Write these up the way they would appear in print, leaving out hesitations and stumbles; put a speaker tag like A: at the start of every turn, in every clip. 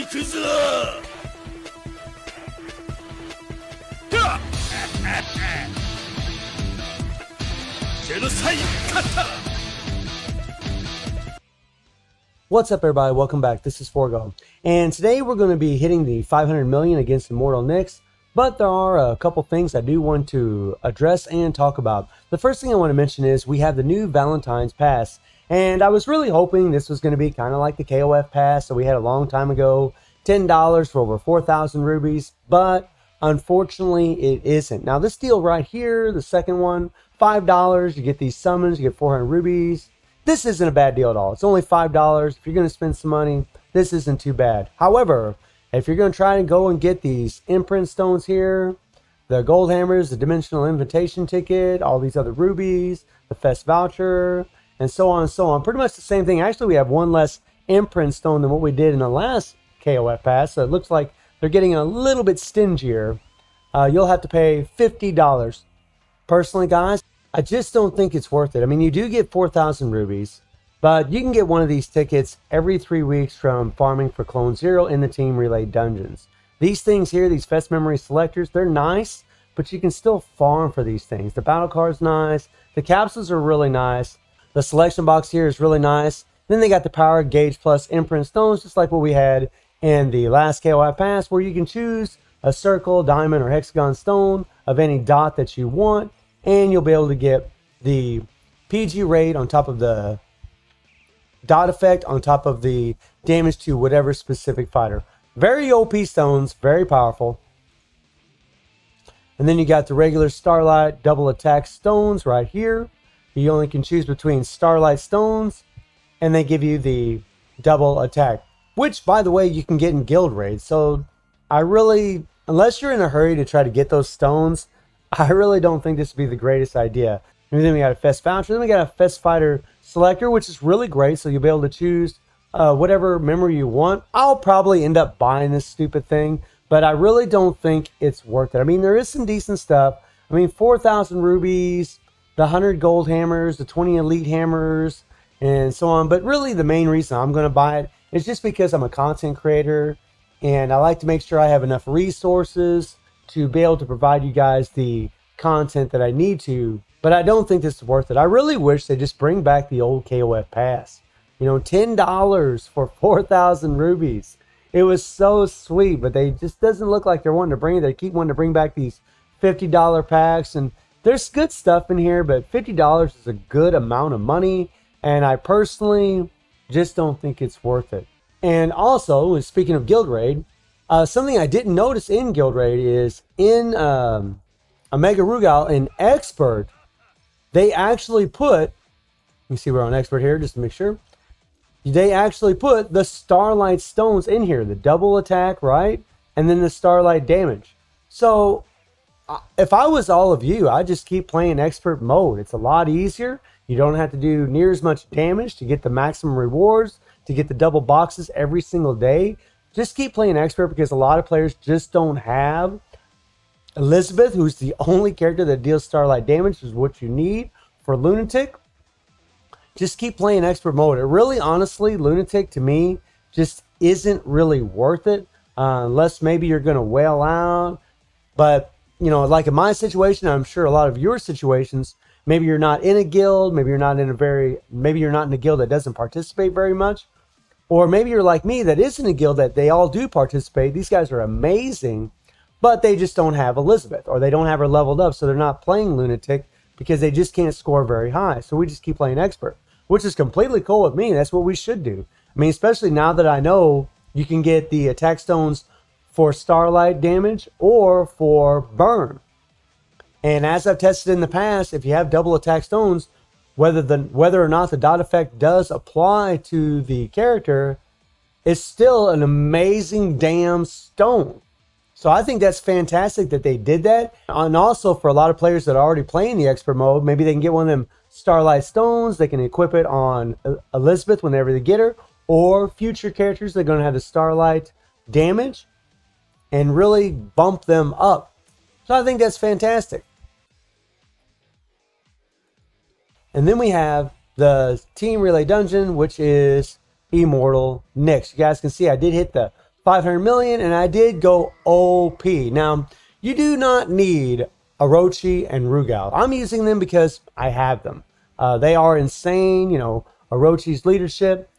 A: くぞ。
B: What's up, everybody? Welcome back. This is Forgo, and today we're going to be hitting the 500 million against Immortal Knix. But there are a couple things I do want to address and talk about. The first thing I want to mention is we have the new Valentines Pass, and I was really hoping this was going to be kind of like the KOF Pass that we had a long time ago, $10 for over 4,000 rubies, but unfortunately it isn't. Now this deal right here, the second one, $5, you get these summons, you get 400 rubies. This isn't a bad deal at all. It's only $5. If you're going to spend some money, this isn't too bad. However, if you're going to try and go and get these imprint stones here, the gold hammers, the dimensional invitation ticket, all these other rubies, the fest voucher, and so on and so on, pretty much the same thing. Actually, we have one less imprint stone than what we did in the last KOF pass, so it looks like they're getting a little bit stingier. You'll have to pay $50. Personally, guys, I just don't think it's worth it. I mean, you do get 4,000 rubies, but you can get one of these tickets every 3 weeks from farming for Clone Zero in the Team Relay dungeons. These things here, these Fest Memory Selectors, they're nice, but you can still farm for these things. The battle card's nice. The capsules are really nice. The selection box here is really nice. Then they got the Power Gauge Plus imprint stones, just like what we had in the last KOI pass, where you can choose a circle, diamond, or hexagon stone of any dot that you want, and you'll be able to get the PG rate on top of the dot effect on top of the damage to whatever specific fighter. Very OP stones, very powerful. And then you got the regular Starlight double attack stones right here. You only can choose between Starlight stones, and they give you the double attack, which, by the way, you can get in guild raids. So I really, unless you're in a hurry to try to get those stones, I really don't think this would be the greatest idea. And then we got a Fest Voucher. Then we got a Fest Fighter Selector, which is really great. So you'll be able to choose whatever memory you want. I'll probably end up buying this stupid thing, but I really don't think it's worth it. I mean, there is some decent stuff. I mean, 4,000 rubies, the 100 gold hammers, the 20 elite hammers, and so on. But really, the main reason I'm going to buy it is just because I'm a content creator, and I like to make sure I have enough resources to be able to provide you guys the content that I need to. But I don't think this is worth it. I really wish they just bring back the old KOF pass. You know, $10 for 4,000 rubies. It was so sweet, but they just doesn't look like they're wanting to bring it. They keep wanting to bring back these $50 packs, and there's good stuff in here, but $50 is a good amount of money, and I personally just don't think it's worth it. And also, speaking of Guild Raid, something I didn't notice in Guild Raid is in Omega Rugal in Expert, they actually put, let me see, we're on Expert here just to make sure. They actually put the Starlight stones in here, the double attack, right? And then the Starlight damage. So if I was all of you, I'd just keep playing Expert mode. It's a lot easier. You don't have to do near as much damage to get the maximum rewards, to get the double boxes every single day. Just keep playing Expert, because a lot of players just don't have Elizabeth, who's the only character that deals Starlight damage, which is what you need for Lunatic. Just keep playing Expert mode. It really, honestly, Lunatic to me just isn't really worth it, unless maybe you're going to whale out. But, you know, like in my situation, I'm sure a lot of your situations, maybe you're not in a guild, maybe you're not in a guild that doesn't participate very much. Or maybe you're like me, that is in a guild that they all do participate. These guys are amazing, but they just don't have Elizabeth, or they don't have her leveled up, so they're not playing Lunatic because they just can't score very high. So we just keep playing Expert, which is completely cool with me. That's what we should do. I mean, especially now that I know you can get the attack stones for Starlight damage or for burn. And as I've tested in the past, if you have double attack stones, whether or not the dot effect does apply to the character, it's still an amazing damn stone. So I think that's fantastic that they did that. And also for a lot of players that are already playing the Expert mode, maybe they can get one of them Starlight stones. They can equip it on Elizabeth whenever they get her, or future characters that are going to have the Starlight damage and really bump them up. So I think that's fantastic. And then we have the Team Relay Dungeon, which is Immortal Knix. You guys can see I did hit the 500 million, and I did go OP. Now, you do not need Orochi and Rugal. I'm using them because I have them. They are insane. You know, Orochi's leadership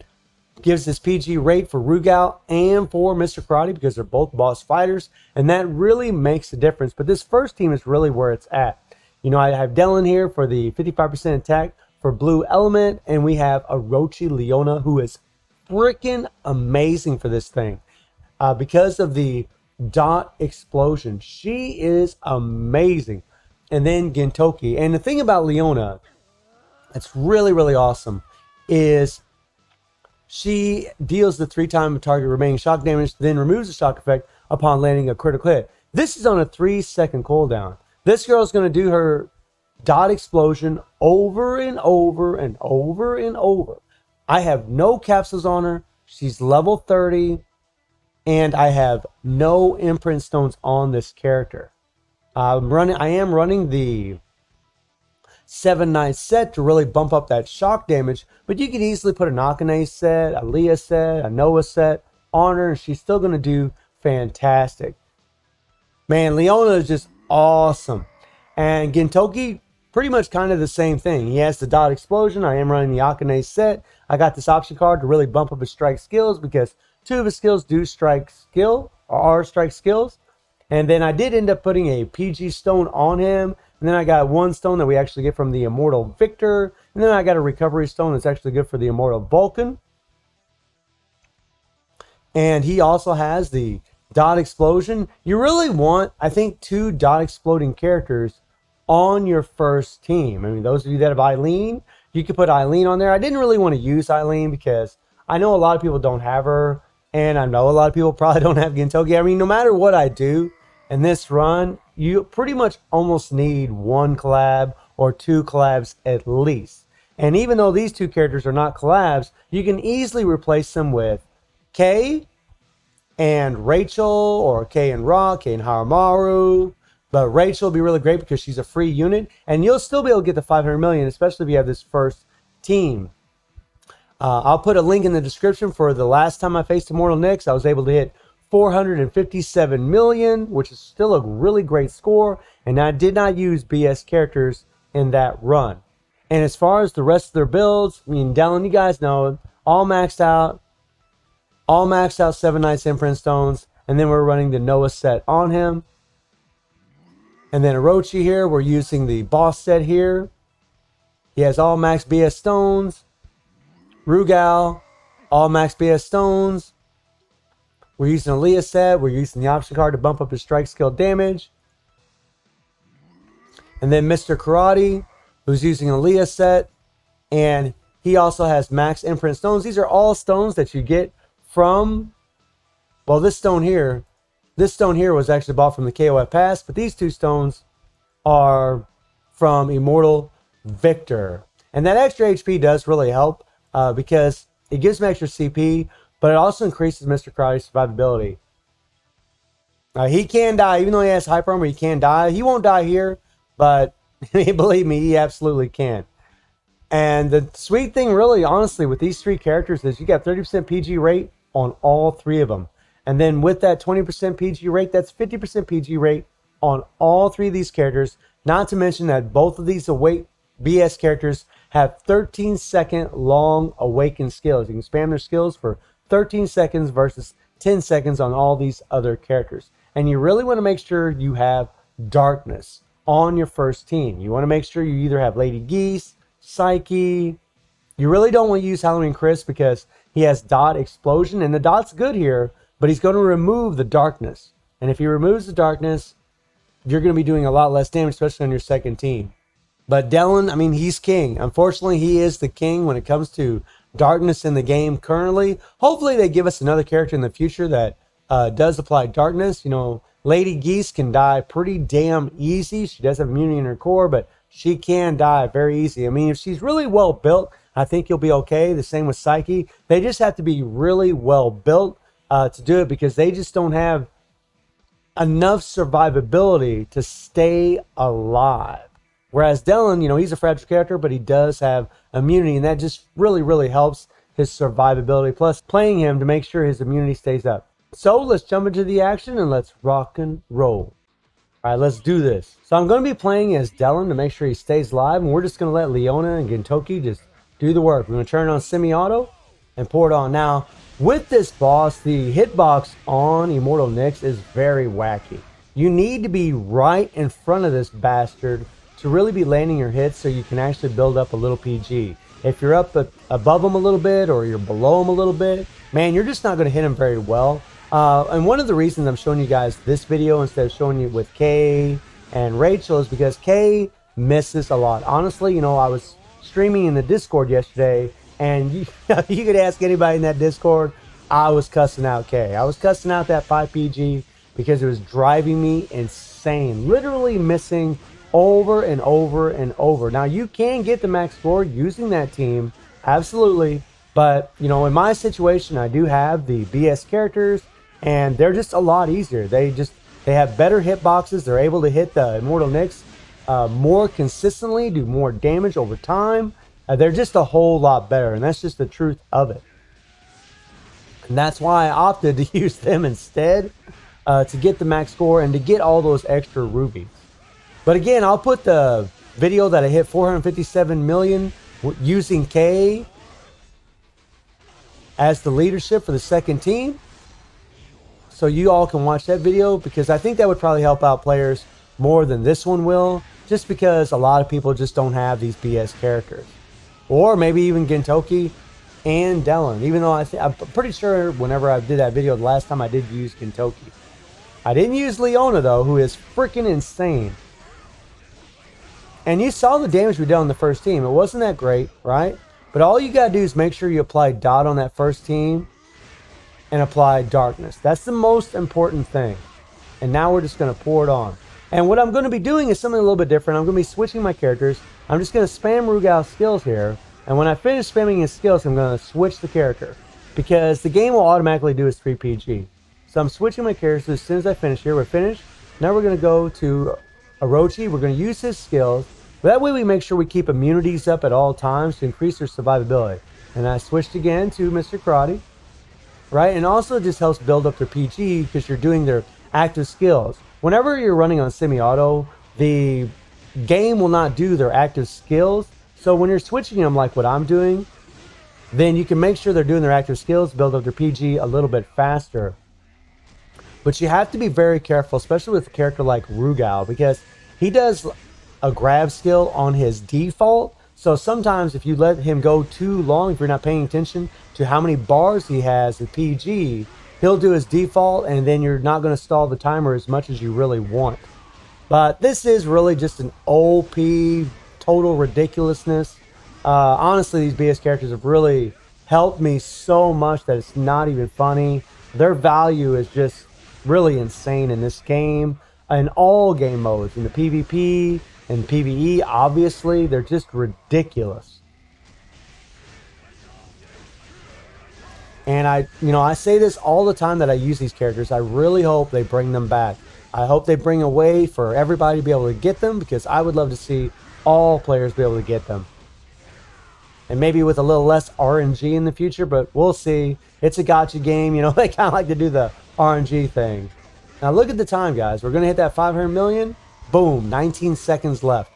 B: gives this PG rate for Rugal and for Mr. Karate because they're both boss fighters, and that really makes a difference. But this first team is really where it's at. You know, I have Dylan here for the 55% attack for Blue Element, and we have Orochi Leona, who is freaking amazing for this thing because of the dot explosion. She is amazing. And then Gintoki. And the thing about Leona that's really, really awesome is she deals the 3-time target remaining shock damage, then removes the shock effect upon landing a critical hit. This is on a 3-second cooldown. This girl is going to do her dot explosion over and over and over and over. I have no capsules on her. She's level 30. And I have no imprint stones on this character. I am running the 7-9 set to really bump up that shock damage. But you can easily put an Akane set, a Leah set, a Noah set on her, and she's still going to do fantastic. Man, Leona is just awesome. And Gintoki, pretty much kind of the same thing. He has the dot explosion. I am running the Akane set. I got this option card to really bump up his strike skills because 2 of his skills do strike skill, or are strike skills. And then I did end up putting a PG stone on him. And then I got 1 stone that we actually get from the Immortal Victor. And then I got a recovery stone that's actually good for the Immortal Vulcan. And he also has the dot explosion. You really want, I think, 2 dot exploding characters on your first team. I mean, those of you that have Eileen, you could put Eileen on there. I didn't really want to use Eileen because I know a lot of people don't have her. And I know a lot of people probably don't have Gintoki. I mean, no matter what I do in this run, you pretty much almost need 1 collab or 2 collabs at least. And even though these 2 characters are not collabs, you can easily replace them with Kay and Rachel, or Kay and Ra, Kay and Haramaru. But Rachel will be really great because she's a free unit. And you'll still be able to get the 500 million, especially if you have this first team. I'll put a link in the description for the last time I faced Immortal Knix. I was able to hit 457 million, which is still a really great score. And I did not use BS characters in that run. And as far as the rest of their builds, I mean, Dylan, you guys know, all maxed out 7 Nights Imprint Stones. And then we're running the Noah set on him. And then Orochi here, we're using the boss set here. He has all max BS stones. Rugal, all max BS stones. We're using a Leah set. We're using the option card to bump up his strike skill damage. And then Mr. Karate, who's using a Leah set. And he also has max imprint stones. These are all stones that you get from, well, this stone here was actually bought from the KOF Pass. But these 2 stones are from Immortal Victor. And that extra HP does really help. Because it gives him extra CP, but it also increases Mr. Karate's survivability. He can die, even though he has hyper armor, he can die. He won't die here, but believe me, he absolutely can. And the sweet thing, really, honestly, with these 3 characters is you got 30% PG rate on all 3 of them. And then with that 20% PG rate, that's 50% PG rate on all 3 of these characters. Not to mention that both of these BS characters have 13-second long awakened skills. You can spam their skills for 13 seconds versus 10 seconds on all these other characters. And you really want to make sure you have darkness on your first team. You want to make sure you either have Lady Geese, Psyche. You really don't want to use Halloween Chris because he has dot explosion. And the dot's good here, but he's going to remove the darkness. And if he removes the darkness, you're going to be doing a lot less damage, especially on your second team. But Dylan, I mean, he's king. Unfortunately, he is the king when it comes to darkness in the game currently. Hopefully, they give us another character in the future that does apply darkness. You know, Lady Geese can die pretty damn easy. She does have immunity in her core, but she can die very easy. I mean, if she's really well built, I think you'll be okay. The same with Psyche. They just have to be really well built to do it because they just don't have enough survivability to stay alive. Whereas Dylan, you know, he's a fragile character, but he does have immunity, and that just really, really helps his survivability. Plus, playing him to make sure his immunity stays up. So let's jump into the action and let's rock and roll. All right, let's do this. So I'm going to be playing as Dylan to make sure he stays alive, and we're just going to let Leona and Gintoki just do the work. We're going to turn it on semi-auto and pour it on. Now, with this boss, the hitbox on Immortal Knix is very wacky. You need to be right in front of this bastard to really be landing your hits so you can actually build up a little PG. If you're up above him a little bit or you're below him a little bit, man, you're just not going to hit him very well. And one of the reasons I'm showing you guys this video instead of showing you with Kay and Rachel is because Kay misses a lot. Honestly, you know, I was streaming in the Discord yesterday, and you could ask anybody in that Discord, I was cussing out Kay. I was cussing out that 5PG because it was driving me insane. Literally missing over and over and over. Now, you can get the max score using that team, absolutely. But, you know, in my situation, I do have the BS characters, and they're just a lot easier. They have better hitboxes. They're able to hit the Immortal Knix more consistently, do more damage over time. They're just a whole lot better, and that's just the truth of it. And that's why I opted to use them instead to get the max score and to get all those extra rubies. But again, I'll put the video that I hit 457 million using K as the leadership for the second team, so you all can watch that video, because I think that would probably help out players more than this one will, just because a lot of people just don't have these BS characters. Or maybe even Gintoki and Dylan, even though I'm pretty sure whenever I did that video the last time I did use Gintoki. I didn't use Leona though, who is freaking insane. And you saw the damage we did on the first team. It wasn't that great, right? But all you gotta do is make sure you apply dot on that first team and apply darkness. That's the most important thing. And now we're just gonna pour it on. And what I'm gonna be doing is something a little bit different. I'm gonna be switching my characters. I'm just gonna spam Rugal's skills here. And when I finish spamming his skills, I'm gonna switch the character, because the game will automatically do his 3PG. So I'm switching my characters as soon as I finish here. We're finished. Now we're gonna go to Orochi. We're gonna use his skills. That way we make sure we keep immunities up at all times to increase their survivability. And I switched again to Mr. Karate, right? And also it just helps build up their PG because you're doing their active skills. Whenever you're running on semi-auto, the game will not do their active skills. So when you're switching them like what I'm doing, then you can make sure they're doing their active skills, build up their PG a little bit faster. But you have to be very careful, especially with a character like Rugal, because he does a grab skill on his default. So sometimes if you let him go too long, if you're not paying attention to how many bars he has with PG, he'll do his default, and then you're not going to stall the timer as much as you really want. But this is really just an OP, total ridiculousness. Honestly, these BS characters have really helped me so much that it's not even funny. Their value is just really insane in this game, in all game modes, in the PvP and PvE. Obviously, they're just ridiculous. And I say this all the time that I use these characters. I really hope they bring them back. I hope they bring a way for everybody to be able to get them, because I would love to see all players be able to get them. And maybe with a little less RNG in the future, but we'll see. It's a gacha game, you know, they kind of like to do the RNG thing. Now look at the time, guys. We're going to hit that 500 million. Boom, 19 seconds left.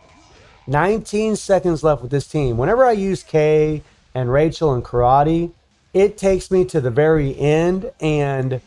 B: 19 seconds left with this team. Whenever I use Kay and Rachel and Karate, it takes me to the very end, and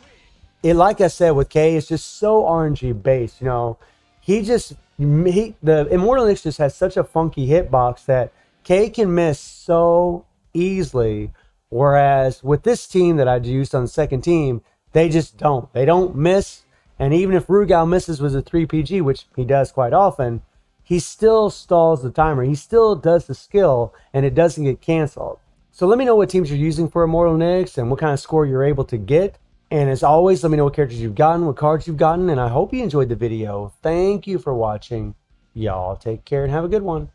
B: it, like I said with Kay, it's just so RNG based. You know, the Immortal Knix just has such a funky hitbox that Kay can miss so easily, whereas with this team that I used on the second team, they just don't. They don't miss, and even if Rugal misses with a 3PG, which he does quite often, he still stalls the timer. He still does the skill, and it doesn't get canceled. So let me know what teams you're using for Immortal Knix and what kind of score you're able to get. And as always, let me know what characters you've gotten, what cards you've gotten, and I hope you enjoyed the video. Thank you for watching. Y'all take care and have a good one.